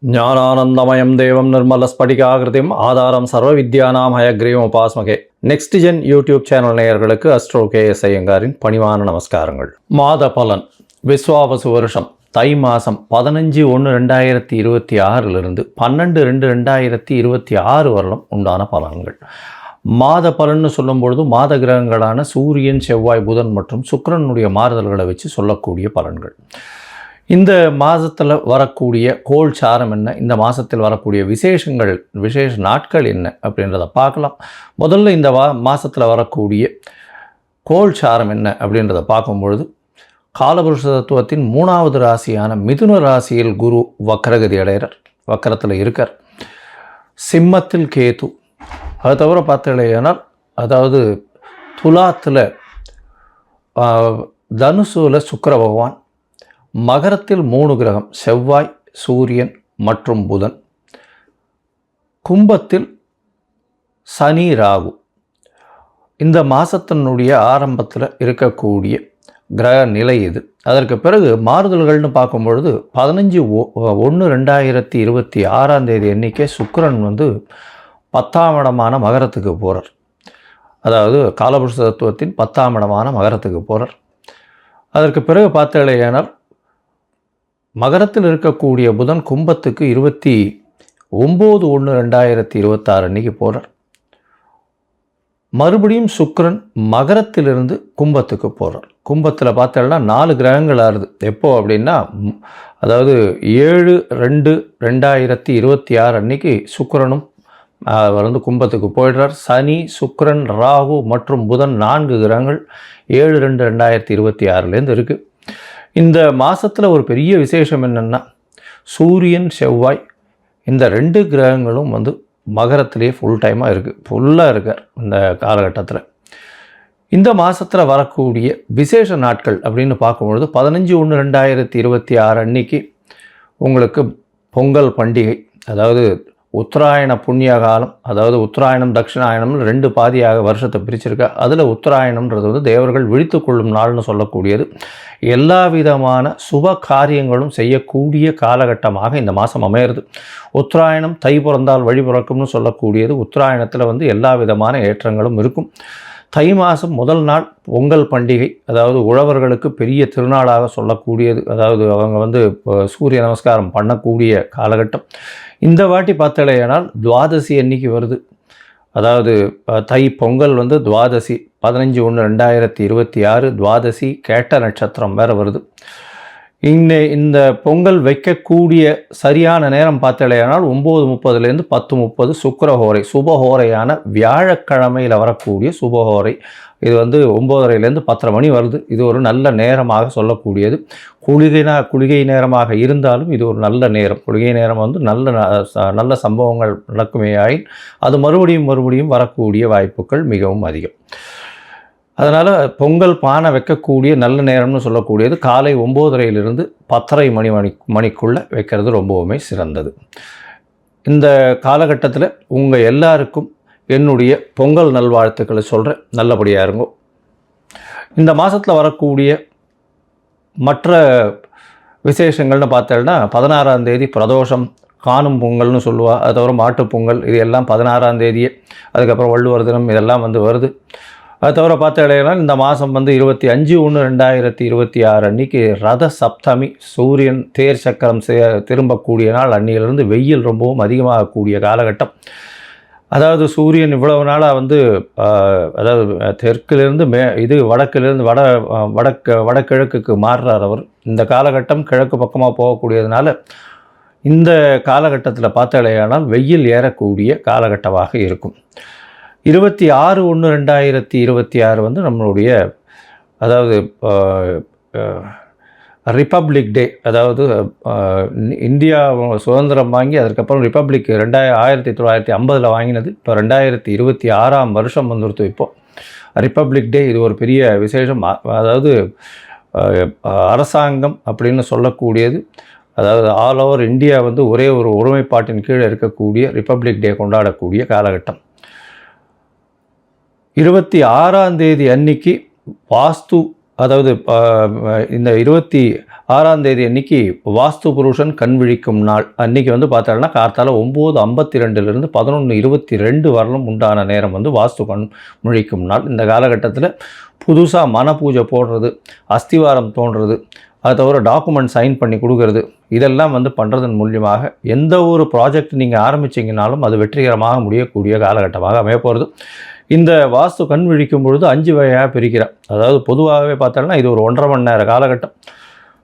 ஞானானந்தமயம் தேவம் நிர்மலஸ்படிகாகிருதிம் ஆதாரம் சர்வ வித்யானாம் ஹயக்ரீவம் உபாஸ்மகே. நெக்ஸ்ட் ஜென் யூடியூப் சேனல் நேயர்களுக்கு அஸ்ட்ரோ KS ஐயங்காரின் பணிவான நமஸ்காரங்கள். மாத பலன் விஸ்வாவசு வருஷம் தை மாதம் 15/1/2026 12/2/2026 வருடம் உண்டான பலன்கள். மாத பலன்னு சொல்லும்பொழுது மாத கிரகங்களான சூரியன், செவ்வாய், புதன் மற்றும் சுக்கிரனுடைய மாறுதல்களை வச்சு சொல்லக்கூடிய பலன்கள். இந்த மாதத்தில் வரக்கூடிய கோள் சாரம் என்ன, இந்த மாதத்தில் வரக்கூடிய விசேஷ நாட்கள் என்ன அப்படின்றத பார்க்கலாம். முதல்ல இந்த மாதத்தில் வரக்கூடிய கோள் சாரம் என்ன அப்படின்றத பார்க்கும்பொழுது, காலபுருஷ தத்துவத்தின் 3வது ராசியான மிதுன ராசியில் குரு வக்கரகதி அடைகிறார், வக்கரத்தில் இருக்கார். சிம்மத்தில் கேது, அது தவிர பார்த்தீங்கன்னா அதாவது துலாத்தில் தனுசுவில் சுக்கிர பகவான், மகரத்தில் 3 கிரகம் செவ்வாய், சூரியன் மற்றும் புதன், கும்பத்தில் சனி, ராகு. இந்த மாதத்தினுடைய ஆரம்பத்தில் இருக்கக்கூடிய கிரக நிலை இது. அதற்கு பிறகு மாறுதல்கள்னு பார்க்கும்பொழுது 15/1/2026 அன்றைக்கே சுக்கிரன் 10ஆம் இடமான மகரத்துக்கு போகிறார். அதாவது காலபுருஷ தத்துவத்தின் 10ஆம் இடமான மகரத்துக்கு போகிறார். அதற்கு பிறகு பார்த்தேனால் மகரத்தில் இருக்கக்கூடிய புதன் கும்பத்துக்கு 29/1/2026 அன்றைக்கி போகிறார். மறுபடியும் சுக்கிரன் மகரத்திலிருந்து கும்பத்துக்கு போகிறார். கும்பத்தில் பார்த்தோம்னா 4 கிரகங்கள் ஆறுது. எப்போ அப்படின்னா, அதாவது 7/2/2026 அன்றைக்கி சுக்கிரனும் கும்பத்துக்கு போயிடுறார். சனி, சுக்கிரன், ராகு மற்றும் புதன் 4 கிரகங்கள் 7/2/2026 இருக்குது. இந்த மாதத்தில் ஒரு பெரிய விசேஷம் என்னென்னா, சூரியன், செவ்வாய் இந்த 2 கிரகங்களும் மகரத்திலே ஃபுல்லாக இருக்கார் இந்த காலகட்டத்தில். இந்த மாதத்தில் வரக்கூடிய விசேஷ நாட்கள் அப்படின்னு பார்க்கும்பொழுது 15/1/2026 அன்றைக்கி உங்களுக்கு பொங்கல் பண்டிகை, அதாவது உத்தராயண புண்ணிய காலம், அதாவது உத்தராயணம் தட்சிணாயணம்னு 2 பாதியாக வருஷத்தை பிரிச்சிருக்கா. அதில் உத்தராயணம்ன்றது தேவர்கள் விழித்து கொள்ளும் நாள்னு சொல்லக்கூடியது. எல்லா விதமான சுப காரியங்களும் செய்யக்கூடிய காலகட்டமாக இந்த மாதம் அமையிறது. உத்தராயணம் தை பிறந்தால் வழி பிறக்கும்னு சொல்லக்கூடியது. உத்தராயணத்தில் எல்லா விதமான ஏற்றங்களும் இருக்கும். தை மாதம் முதல் நாள் பொங்கல் பண்டிகை, அதாவது உழவர்களுக்கு பெரிய திருநாளாக சொல்லக்கூடியது. அதாவது அவங்க சூரிய நமஸ்காரம் பண்ணக்கூடிய காலகட்டம். இந்த வாட்டி பார்த்தலையானால் துவாதசி அன்னைக்கு வருது. அதாவது தை பொங்கல் துவாதசி 15/1/2026 துவாதசி கேட்ட நட்சத்திரம் வேறு வருது. இந்த பொங்கல் வைக்கக்கூடிய சரியான நேரம் பார்த்தலையானால் 9:30 10:30 சுக்கிரஹோரை, சுபஹோரையான வியாழக்கிழமையில் வரக்கூடிய சுபஹோரை. இது 9:30 10:30 மணி வருது. இது ஒரு நல்ல நேரமாக சொல்லக்கூடியது. குளிகை நேரமாக இருந்தாலும் இது ஒரு நல்ல நேரம். குளிகை நேரம் நல்ல சம்பவங்கள் நடக்குமே ஆயின் அது மறுபடியும் வரக்கூடிய வாய்ப்புகள் மிகவும் அதிகம். அதனால் பொங்கல் பானை வைக்கக்கூடிய நல்ல நேரம்னு சொல்லக்கூடியது காலை 9:30 10:30 மணிக்குள்ளே வைக்கிறது ரொம்பவுமே சிறந்தது. இந்த காலகட்டத்தில் உங்கள் எல்லாருக்கும் என்னுடைய பொங்கல் நல்வாழ்த்துக்களை சொல்கிறேன். நல்லபடியாக இருங்கோ. இந்த மாதத்தில் வரக்கூடிய மற்ற விசேஷங்கள்னு பார்த்தோம்னா 16ஆம் தேதி பிரதோஷம், காணும் பொங்கல்னு சொல்லுவாள். அது தவிர மாட்டுப்பொங்கல், இது எல்லாம் 16ஆம் தேதியே. அதுக்கப்புறம் வள்ளுவர் தினம், இதெல்லாம் வருது. அது தவிர பார்த்தீங்கன்னா இந்த மாதம் 25/1/2026 அன்றைக்கி ரத சப்தமி, சூரியன் தேர் சக்கரம் திரும்பக்கூடிய நாள். அன்னியிலிருந்து வெயில் ரொம்பவும் அதிகமாகக்கூடிய காலகட்டம். அதாவது சூரியன் இவ்வளவு நாளாக அதாவது தெற்கிலிருந்து வடக்கிலிருந்து வடகிழக்குக்கு மாறுறார் அவர். இந்த காலகட்டம் கிழக்கு பக்கமாக போகக்கூடியதுனால இந்த காலகட்டத்தில் பார்த்தாலேயானால் வெயில் ஏறக்கூடிய காலகட்டமாக இருக்கும். 26/1/2026 நம்மளுடைய அதாவது ரிப்பப்ளிக் டே. அதாவது இந்தியா சுதந்திரம் வாங்கி அதுக்கப்புறம் ரிப்பப்ளிக் 1950 வாங்கினது. இப்போ 2026ஆம் வருஷம் இப்போது ரிப்பப்ளிக் டே. இது ஒரு பெரிய விசேஷம். அதாவது அரசாங்கம் அப்படின்னு சொல்லக்கூடியது, அதாவது ஆல் ஓவர் இந்தியா ஒரே ஒரு ஒருமைப்பாட்டின் கீழே இருக்கக்கூடிய ரிப்பப்ளிக் டே கொண்டாடக்கூடிய காலகட்டம். 26ஆம் தேதி அன்னைக்கு வாஸ்து, அதாவது இந்த 6ஆம் தேதி அன்னைக்கு வாஸ்து புருஷன் கண் விழிக்கும் நாள். அன்றைக்கி வந்து பார்த்தோம்னா கார்த்தால 9:52 11:22 வரலும் உண்டான நேரம் வந்து வாஸ்து கண் முழிக்கும் நாள். இந்த காலகட்டத்தில் புதுசாக மன பூஜை போடுறது, அஸ்திவாரம் தோன்றுறது, அதை தவிர டாக்குமெண்ட் சைன் பண்ணி கொடுக்கறது, இதெல்லாம் வந்து பண்ணுறதன் மூலியமாக எந்த ஒரு ப்ராஜெக்ட் நீங்கள் ஆரம்பிச்சிங்கனாலும் அது வெற்றிகரமாக முடியக்கூடிய காலகட்டமாக அமைய போகிறது. இந்த வாஸ்து கண் விழிக்கும் பொழுது 5 வகையாக பிரிக்கிறேன். அதாவது பொதுவாகவே பார்த்தோம்னா இது ஒரு 1.5 மணி நேர காலகட்டம்.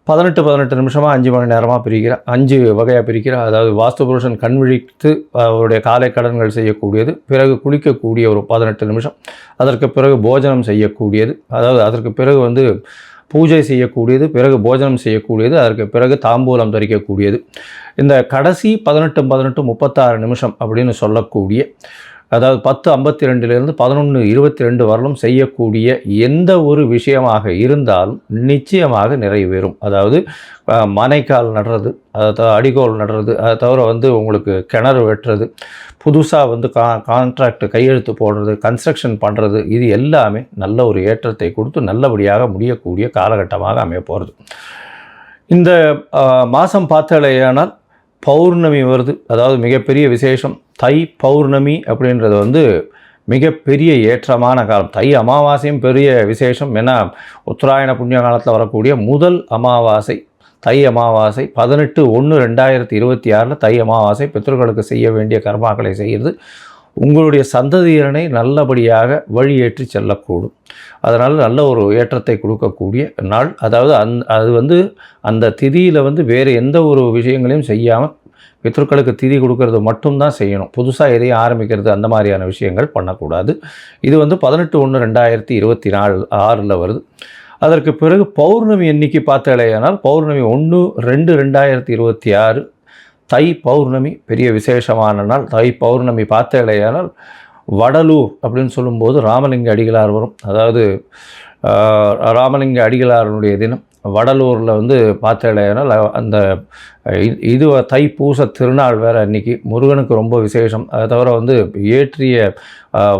18 நிமிஷமாக 5 மணி நேரமாக பிரிக்கிறேன். 5 வகையாக பிரிக்கிறேன். அதாவது வாஸ்து புருஷன் கண் விழித்து அவருடைய காலை கடன்கள் செய்யக்கூடியது, பிறகு குளிக்கக்கூடிய ஒரு 18 நிமிஷம், அதற்கு பிறகு போஜனம் செய்யக்கூடியது, அதாவது அதற்கு பிறகு வந்து பூஜை செய்யக்கூடியது, பிறகு போஜனம் செய்யக்கூடியது, அதற்கு பிறகு தாம்பூலம் தரிக்கக்கூடியது. இந்த கடைசி 18 36 நிமிஷம் அப்படின்னு சொல்லக்கூடிய, அதாவது 10:52 11:22 வரலும் செய்யக்கூடிய எந்த ஒரு விஷயமாக இருந்தாலும் நிச்சயமாக நிறைவேறும். அதாவது மனைக்கால் நடுறது, அதை அடிகோல் நடுறது, அதை தவிர வந்து உங்களுக்கு கிணறு வெட்டுறது, புதுசாக வந்து கான்ட்ராக்ட் கையெழுத்து போடுறது, கன்ஸ்ட்ரக்ஷன் பண்ணுறது, இது எல்லாமே நல்ல ஒரு ஏற்றத்தை கொடுத்து நல்லபடியாக முடியக்கூடிய காலகட்டமாக அமைய போகிறது. இந்த மாதம் பார்த்தாலேயானால் பௌர்ணமி வருது. அதாவது மிகப்பெரிய விசேஷம். தை பௌர்ணமி அப்படின்றது வந்து மிகப்பெரிய ஏற்றமான காலம். தை அமாவாசையும் பெரிய விசேஷம். ஏன்னா உத்தராயண புண்ணிய காலத்தில் வரக்கூடிய முதல் அமாவாசை தை அமாவாசை. 18/1/2026 தை அமாவாசை. பித்ருக்களுக்கு செய்ய வேண்டிய கர்மாக்களை செய்கிறது உங்களுடைய சந்ததியினரை நல்லபடியாக வழியேற்றி செல்லக்கூடும். அதனால் நல்ல ஒரு ஏற்றத்தை கொடுக்கக்கூடிய நாள். அதாவது அது வந்து அந்த திதியில் வந்து வேறு எந்த ஒரு விஷயங்களையும் செய்யாமல் பித்ருக்களுக்கு திதி கொடுக்கறது மட்டும்தான் செய்யணும். புதுசாக எதையும் ஆரம்பிக்கிறது அந்த மாதிரியான விஷயங்கள் பண்ணக்கூடாது. இது வந்து 18/1/2026 வருது. அதற்கு பிறகு பௌர்ணமி எண்ணிக்கை பார்த்தாலேயானால் பௌர்ணமி 1/2/2026 தை பௌர்ணமி பெரிய விசேஷமான நாள். தை பௌர்ணமி பார்த்தாலேயானால் வடலூர் அப்படின்னு சொல்லும்போது ராமலிங்க அடிகளார் வரும். அதாவது ராமலிங்க அடிகளாருடைய தினம். வடலூரில் வந்து பார்த்தாலேயானால் அந்த இது தைப்பூச திருநாள் வேறு அன்றைக்கி. முருகனுக்கு ரொம்ப விசேஷம். அதை தவிர வந்து ஏற்றிய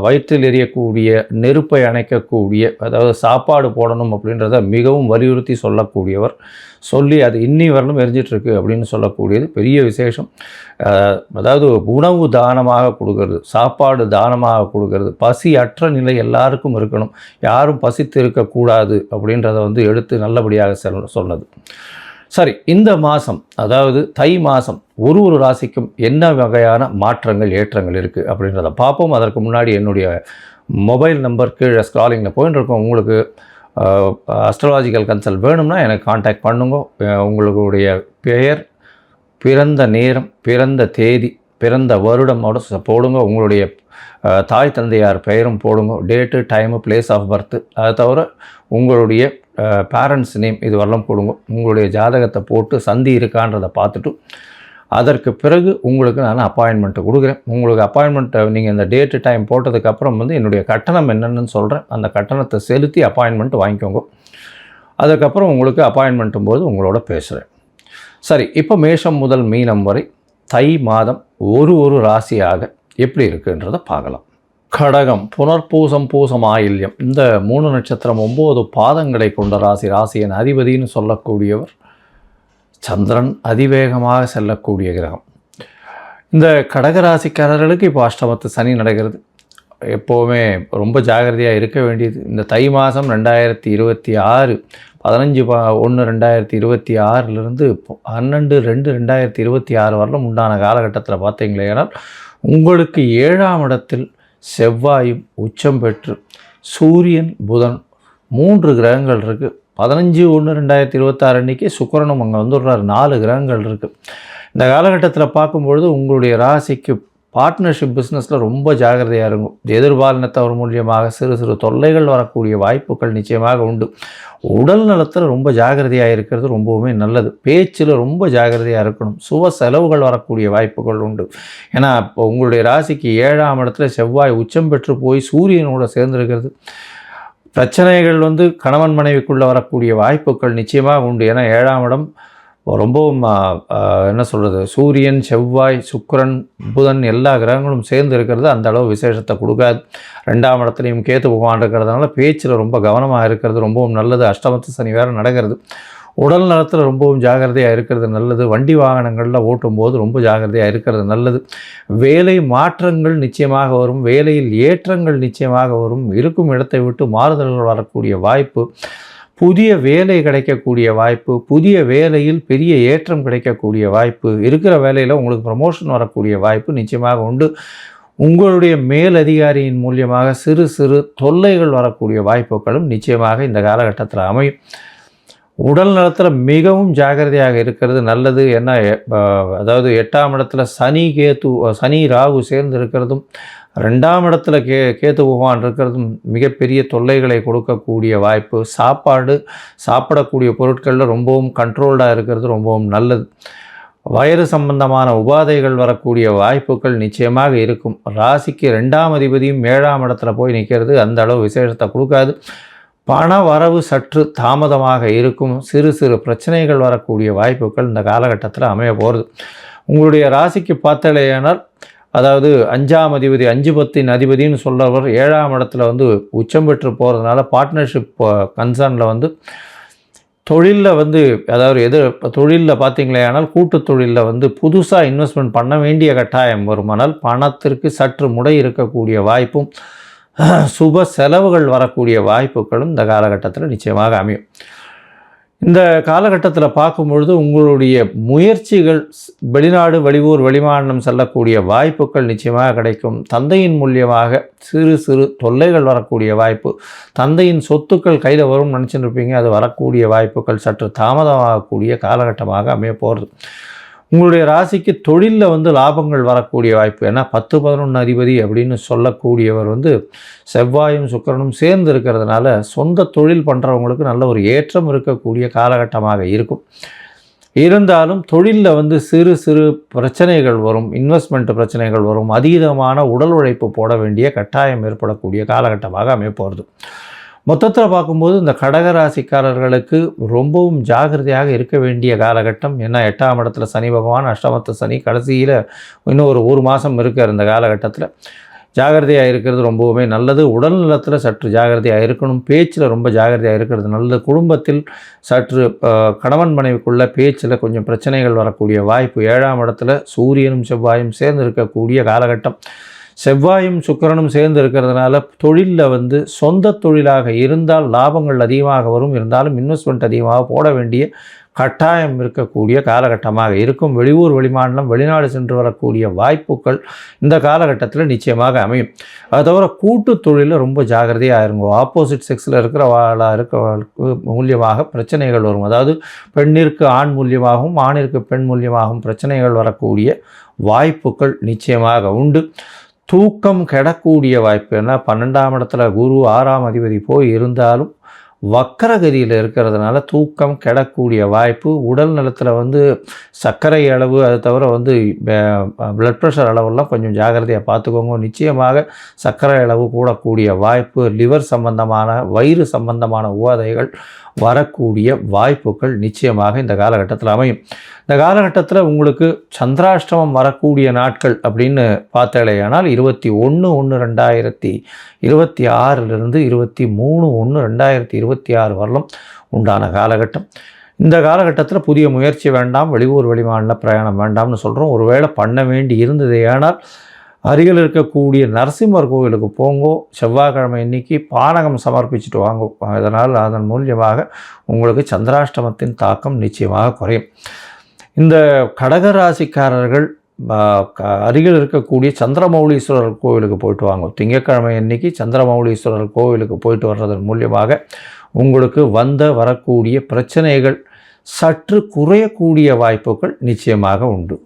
வயிற்றில் எரியக்கூடிய நெருப்பை அணைக்கக்கூடிய, அதாவது சாப்பாடு போடணும் அப்படின்றத மிகவும் வலியுறுத்தி சொல்லக்கூடியவர். சொல்லி அது இன்னி வரலும் எரிஞ்சிட்ருக்கு அப்படின்னு சொல்லக்கூடியது பெரிய விசேஷம். அதாவது உணவு தானமாக கொடுக்கறது, சாப்பாடு தானமாக கொடுக்கறது, பசி அற்ற நிலை எல்லாருக்கும் இருக்கணும், யாரும் பசித்து இருக்கக்கூடாது அப்படின்றத வந்து எடுத்து நல்லபடியாக சொன்னது. சரி, இந்த மாதம் அதாவது தை மாதம் ஒரு ராசிக்கும் என்ன வகையான மாற்றங்கள் ஏற்றங்கள் இருக்குது அப்படின்றத பார்ப்போம். அதற்கு முன்னாடி என்னுடைய மொபைல் நம்பர் கீழே ஸ்க்ராலிங்கில் போயின்னு இருக்கோம். உங்களுக்கு அஸ்ட்ராலாஜிக்கல் கன்சல்ட் வேணும்னா எனக்கு காண்டாக்ட் பண்ணுங்க. உங்களுடைய பெயர், பிறந்த நேரம், பிறந்த தேதி, பிறந்த வருடமோட போடுங்க. உங்களுடைய தாய் தந்தையார் பெயரும் போடுங்க. Date, time, place of birth, அதை தவிர உங்களுடைய பேரண்ட்ஸ் நேம் இது வரலாம் போடுங்க. உங்களுடைய ஜாதகத்தை போட்டு சந்தி இருக்கான்றதை பார்த்துட்டு அதற்கு பிறகு உங்களுக்கு நான் அப்பாயின்மெண்ட்டு கொடுக்குறேன். உங்களுக்கு அப்பாயின்மெண்ட்டை நீங்கள் இந்த டேட்டு டைம் போட்டதுக்கப்புறம் வந்து என்னுடைய கட்டணம் என்னென்னு சொல்கிறேன். அந்த கட்டணத்தை செலுத்தி அப்பாயின்மெண்ட் வாங்கிக்கோங்க. அதுக்கப்புறம் உங்களுக்கு அப்பாயின்மெண்ட்டும் போது உங்களோட பேசுகிறேன். சரி, இப்போ மேஷம் முதல் மீனம் வரை தை மாதம் ஒரு ராசியாக எப்படி இருக்குன்றதை பார்க்கலாம். கடகம், புனர்பூசம், பூசம், ஆயில்யம், இந்த 3 நட்சத்திரம் 9 பாதங்களை கொண்ட ராசி. ராசியின் அதிபதினு சொல்லக்கூடியவர் சந்திரன், அதிவேகமாக செல்லக்கூடிய கிரகம். இந்த கடகராசிக்காரர்களுக்கு இப்போ அஷ்டமத்து சனி நடக்கிறது. எப்போவுமே ரொம்ப ஜாகிரதையாக இருக்க வேண்டியது. இந்த தை மாதம் 2026 15/1/2026 12/2/2026 வரலும் உண்டான காலகட்டத்தில் பார்த்தீங்களேனால் உங்களுக்கு 7ஆம் இடத்தில் செவ்வாயும் உச்சம் பெற்று சூரியன், புதன் 3 கிரகங்கள் இருக்குது. 15/1/2026 அன்றைக்கி சுக்கிரனும் அங்கே வந்துடுறார். 4 கிரகங்கள் இருக்குது. இந்த காலகட்டத்தில் பார்க்கும்பொழுது உங்களுடைய ராசிக்கு பார்ட்னர்ஷிப் பிஸ்னஸில் ரொம்ப ஜாகிரதையாக இருக்கும். எதிர்பாலினத்தவர் மூலியமாக சிறு தொல்லைகள் வரக்கூடிய வாய்ப்புகள் நிச்சயமாக உண்டு. உடல் நலத்தில் ரொம்ப ஜாகிரதையாக இருக்கிறது ரொம்பவுமே நல்லது. பேச்சில் ரொம்ப ஜாகிரதையாக இருக்கணும். சுப செலவுகள் வரக்கூடிய வாய்ப்புகள் உண்டு. ஏன்னா இப்போ உங்களுடைய ராசிக்கு 7ஆம் இடத்துல செவ்வாய் உச்சம் பெற்று போய் சூரியனோட சேர்ந்துருக்கிறது. பிரச்சனைகள் வந்து கணவன் மனைவிக்குள்ளே வரக்கூடிய வாய்ப்புகள் நிச்சயமாக உண்டு. ஏன்னா 7ஆம் இடம் ரொம்பவும் என்ன சொல்கிறது, சூரியன், செவ்வாய், சுக்கிரன், புதன் எல்லா கிரகங்களும் சேர்ந்து இருக்கிறது அந்த அளவு விசேஷத்தை கொடுக்காது. 2ஆம் இடத்துலையும் கேத்து பகவான் இருக்கிறதுனால பேச்சில் ரொம்ப கவனமாக இருக்கிறது ரொம்பவும் நல்லது. அஷ்டமத்து சனி வேறு நடக்கிறது. உடல் நலத்தில் ரொம்பவும் ஜாக்கிரதையாக இருக்கிறது நல்லது. வண்டி வாகனங்களில் ஓட்டும்போது ரொம்ப ஜாக்கிரதையாக இருக்கிறது நல்லது. வேலை மாற்றங்கள் நிச்சயமாக வரும். வேலையில் ஏற்றங்கள் நிச்சயமாக வரும். இருக்கும் இடத்தை விட்டு மாறுதல்கள் வரக்கூடிய வாய்ப்பு, புதிய வேலை கிடைக்கக்கூடிய வாய்ப்பு, புதிய வேலையில் பெரிய ஏற்றம் கிடைக்கக்கூடிய வாய்ப்பு, இருக்கிற வேலையில் உங்களுக்கு ப்ரமோஷன் வரக்கூடிய வாய்ப்பு நிச்சயமாக உண்டு. உங்களுடைய மேலதிகாரியின் மூலியமாக சிறு சிறு தொல்லைகள் வரக்கூடிய வாய்ப்புகளும் நிச்சயமாக இந்த காலகட்டத்தில் அமையும். உடல் நலத்தில் மிகவும் ஜாக்கிரதையாக இருக்கிறது நல்லது. ஏன்னா அதாவது 8ஆம் இடத்துல சனி ராகு சேர்ந்து இருக்கிறதும், 2ஆம் இடத்துல கேத்து பகவான் இருக்கிறதும் மிகப்பெரிய தொல்லைகளை கொடுக்கக்கூடிய வாய்ப்பு. சாப்பிடக்கூடிய பொருட்களில் ரொம்பவும் கண்ட்ரோல்டாக இருக்கிறது ரொம்பவும் நல்லது. வயிறு சம்பந்தமான உபாதைகள் வரக்கூடிய வாய்ப்புகள் நிச்சயமாக இருக்கும். ராசிக்கு 2ஆம் அதிபதியும் 7ஆம் இடத்துல போய் நிற்கிறது அந்த அளவு விசேஷத்தை கொடுக்காது. பண வரவு சற்று தாமதமாக இருக்கும். சிறு சிறு பிரச்சனைகள் வரக்கூடிய வாய்ப்புகள் இந்த காலகட்டத்தில் அமைய போகிறது. உங்களுடைய ராசிக்கு பார்த்தலையானால், அதாவது 5ஆம் அதிபதி 5 அதிபதினு சொல்லவர் 7ஆம் இடத்துல உச்சம் பெற்று போகிறதுனால பார்ட்னர்ஷிப் கன்சர்னில் தொழிலில் அதாவது தொழிலில் பார்த்தீங்களேயானால் கூட்டு தொழிலில் புதுசாக இன்வெஸ்ட்மெண்ட் பண்ண வேண்டிய கட்டாயம் வருமானால் பணத்திற்கு சற்று முடை இருக்கக்கூடிய வாய்ப்பும், சுப செலவுகள் வரக்கூடிய வாய்ப்புகளும் இந்த காலகட்டத்தில் நிச்சயமாக அமையும். இந்த காலகட்டத்தில் பார்க்கும்பொழுது உங்களுடைய முயற்சிகள் வெளிநாடு, வெளியூர், வெளிமாநிலம் செல்லக்கூடிய வாய்ப்புகள் நிச்சயமாக கிடைக்கும். தந்தையின் மூலியமாக சிறு சிறு தொல்லைகள் வரக்கூடிய வாய்ப்பு, தந்தையின் சொத்துக்கள் கையில் வரும் நினச்சிட்டு இருப்பீங்க, அது வரக்கூடிய வாய்ப்புகள் சற்று தாமதமாகக்கூடிய காலகட்டமாக அமைய போகிறது. உங்களுடைய ராசிக்கு தொழிலில் லாபங்கள் வரக்கூடிய வாய்ப்பு. ஏன்னா 10, 11 அதிபதி அப்படின்னு சொல்லக்கூடியவர் செவ்வாயும் சுக்கிரனும் சேர்ந்து இருக்கிறதுனால சொந்த தொழில் பண்ணுறவங்களுக்கு நல்ல ஒரு ஏற்றம் இருக்கக்கூடிய காலகட்டமாக இருக்கும். இருந்தாலும் தொழிலில் சிறு சிறு பிரச்சனைகள் வரும், இன்வெஸ்ட்மெண்ட் பிரச்சனைகள் வரும், அதீதமான உடல் உழைப்பு போட வேண்டிய கட்டாயம் ஏற்படக்கூடிய காலகட்டமாக அமைய போகிறது. மொத்தத்தில் பார்க்கும்போது இந்த கடகராசிக்காரர்களுக்கு ரொம்பவும் ஜாகிரதையாக இருக்க வேண்டிய காலகட்டம். ஏன்னா 8ஆம் இடத்துல சனி பகவான், அஷ்டமத்து சனி, கடைசியில் இன்னும் ஒரு மாதம் இருக்கார். இந்த காலகட்டத்தில் ஜாகிரதையாக இருக்கிறது ரொம்பவுமே நல்லது. உடல் நலத்தில் சற்று ஜாகிரதையாக இருக்கணும். பேச்சில் ரொம்ப ஜாகிரதையாக இருக்கிறது நல்லது. குடும்பத்தில் சற்று கணவன் மனைவிக்குள்ள பேச்சில் கொஞ்சம் பிரச்சனைகள் வரக்கூடிய வாய்ப்பு. 7ஆம் இடத்துல சூரியனும் செவ்வாயும் சேர்ந்து இருக்கக்கூடிய காலகட்டம். செவ்வாயும் சுக்கிரனும் சேர்ந்து இருக்கிறதுனால தொழிலில் சொந்த தொழிலாக இருந்தால் லாபங்கள் அதிகமாக வரும். இருந்தாலும் இன்வெஸ்ட்மெண்ட் அதிகமாக போட வேண்டிய கட்டாயம் இருக்கக்கூடிய காலகட்டமாக இருக்கும். வெளியூர், வெளிமாநிலம், வெளிநாடு சென்று வரக்கூடிய வாய்ப்புகள் இந்த காலகட்டத்தில் நிச்சயமாக அமையும். அது தவிர கூட்டு தொழிலில் ரொம்ப ஜாகிரதையாக இருங்க. ஆப்போசிட் செக்ஸில் இருக்கிறவர்களுக்கு மூலியமாக பிரச்சனைகள் வரும். அதாவது பெண்ணிற்கு ஆண் மூலியமாகவும் ஆணிற்கு பெண் மூலியமாகவும் பிரச்சனைகள் வரக்கூடிய வாய்ப்புகள் நிச்சயமாக உண்டு. தூக்கம் கெடக்கூடிய வாய்ப்பு. ஏன்னா 12ஆம் இடத்துல குரு 6ஆம் அதிபதி போய் இருந்தாலும் வக்கரகதியில் இருக்கிறதுனால தூக்கம் கெடக்கூடிய வாய்ப்பு. உடல் நலத்தில் சர்க்கரை அளவு, அது தவிர பிளட் ப்ரெஷர் அளவெல்லாம் கொஞ்சம் ஜாகிரதையாக பார்த்துக்கோங்க. நிச்சயமாக சர்க்கரை அளவு கூடக்கூடிய வாய்ப்பு. லிவர் சம்பந்தமான, வயிறு சம்பந்தமான உபாதைகள் வரக்கூடிய வாய்ப்புகள் நிச்சயமாக இந்த காலகட்டத்தில் அமையும். இந்த காலகட்டத்தில் உங்களுக்கு சந்திராஷ்டமம் வரக்கூடிய நாட்கள் அப்படின்னு பார்த்தாலேயானால் 21/1/2026 23/1/2026 வரலும் உண்டான காலகட்டம். இந்த காலகட்டத்தில் புதிய முயற்சி வேண்டாம், வெளியூர் வெளிமாநில பிரயாணம் வேண்டாம்னு சொல்கிறோம். ஒருவேளை பண்ண வேண்டி இருந்தது ஏனால் அருகில் இருக்கக்கூடிய நரசிம்மர் கோவிலுக்கு போங்கோ. செவ்வாய்க்கிழமை இன்னைக்கு பானகம் சமர்ப்பிச்சுட்டு வாங்கோ. அதன் மூலியமாக உங்களுக்கு சந்திராஷ்டமத்தின் தாக்கம் நிச்சயமாக குறையும். இந்த கடகராசிக்காரர்கள் அருகில் இருக்கக்கூடிய சந்திரமௌலீஸ்வரர் கோவிலுக்கு போயிட்டு வாங்க. திங்கட்கிழமை அன்னைக்கு சந்திரமௌலீஸ்வரர் கோவிலுக்கு போயிட்டு வர்றதன் மூலியமாக உங்களுக்கு வரக்கூடிய பிரச்சனைகள் சற்று குறையக்கூடிய வாய்ப்புகள் நிச்சயமாக உண்டு.